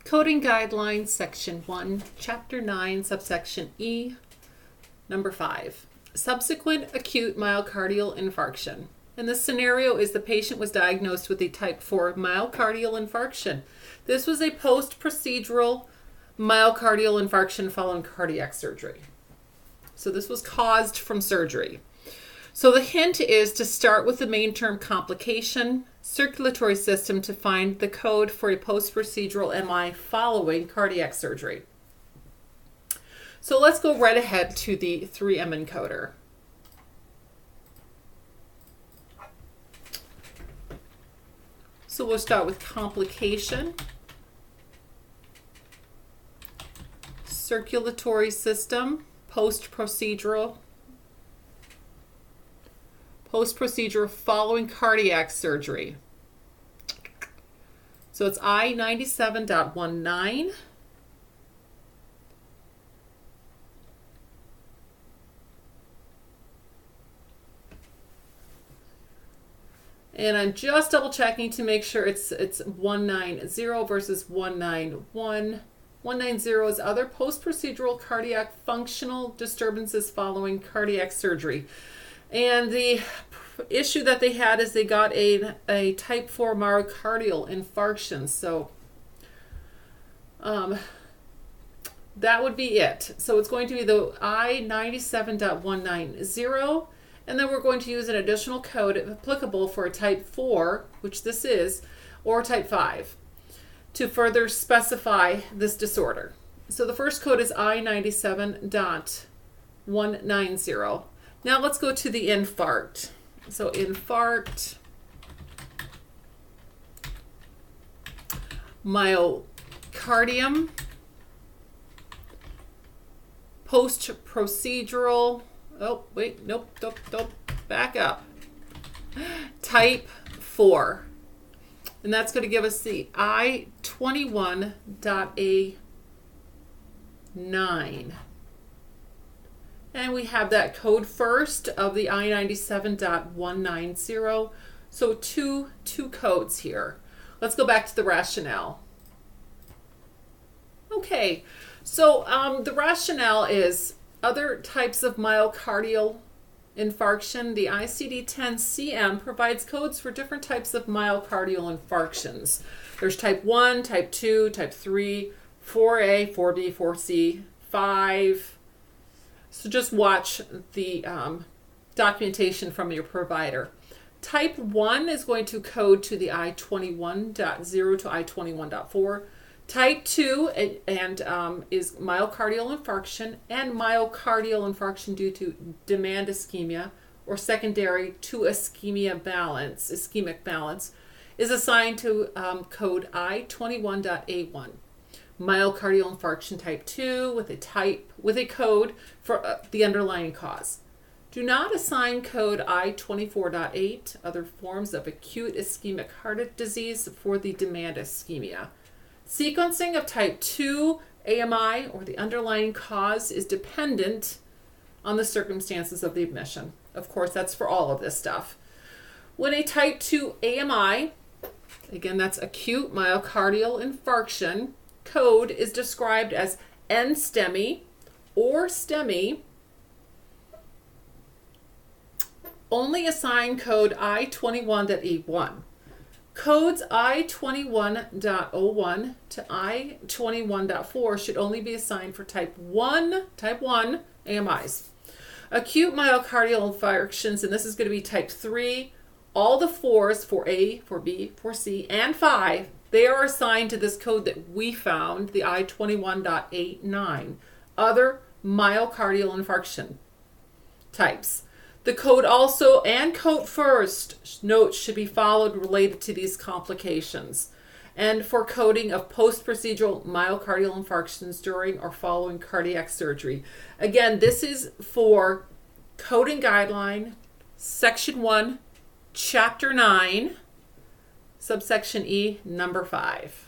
Coding Guidelines, Section 1, Chapter 9, Subsection E, Number 5. Subsequent acute myocardial infarction. And this scenario is the patient was diagnosed with a type 4 myocardial infarction. This was a post-procedural myocardial infarction following cardiac surgery. So this was caused from surgery. So the hint is to start with the main term complication, circulatory system, to find the code for a post-procedural MI following cardiac surgery. So let's go right ahead to the 3M encoder. So we'll start with complication, circulatory system, post-procedural following cardiac surgery. So it's I97.19. And I'm just double checking to make sure it's 190 versus 191. 190 is other post-procedural cardiac functional disturbances following cardiac surgery. And the issue that they had is they got a type 4 myocardial infarction. So that would be it. So it's going to be the I97.190. And then we're going to use an additional code applicable for a type 4, which this is, or type 5, to further specify this disorder. So the first code is I97.190. Now let's go to the infarct. So infarct, myocardium, post-procedural, back up, type 4. And that's going to give us the I21.A9. And we have that code first of the I97.190. So two codes here. Let's go back to the rationale. Okay, so the rationale is other types of myocardial infarction. The ICD-10-CM provides codes for different types of myocardial infarctions. There's type 1, type 2, type 3, 4A, 4B, 4C, 5. So just watch the documentation from your provider. Type 1 is going to code to the I21.0 to I21.4. Type 2 is myocardial infarction, and myocardial infarction due to demand ischemia or secondary to ischemic balance is assigned to code I21.A1. Myocardial infarction type 2 with a code for the underlying cause. Do not assign code I24.8, other forms of acute ischemic heart disease, for the demand ischemia. Sequencing of type 2 AMI or the underlying cause is dependent on the circumstances of the admission. Of course, that's for all of this stuff. When a type 2 AMI, again, that's acute myocardial infarction, code is described as NSTEMI or STEMI, only assign code I21.E1. Codes I21.01 to I21.4 should only be assigned for type 1 AMIs. Acute myocardial infarctions, and this is going to be type 3, all the 4s, 4A, 4B, 4C, and 5, they are assigned to this code that we found, the I21.89, other myocardial infarction types. The code also and code first notes should be followed related to these complications. And for coding of post-procedural myocardial infarctions during or following cardiac surgery. Again, this is for Coding Guideline, Section 1, Chapter 9, Subsection E, Number 5.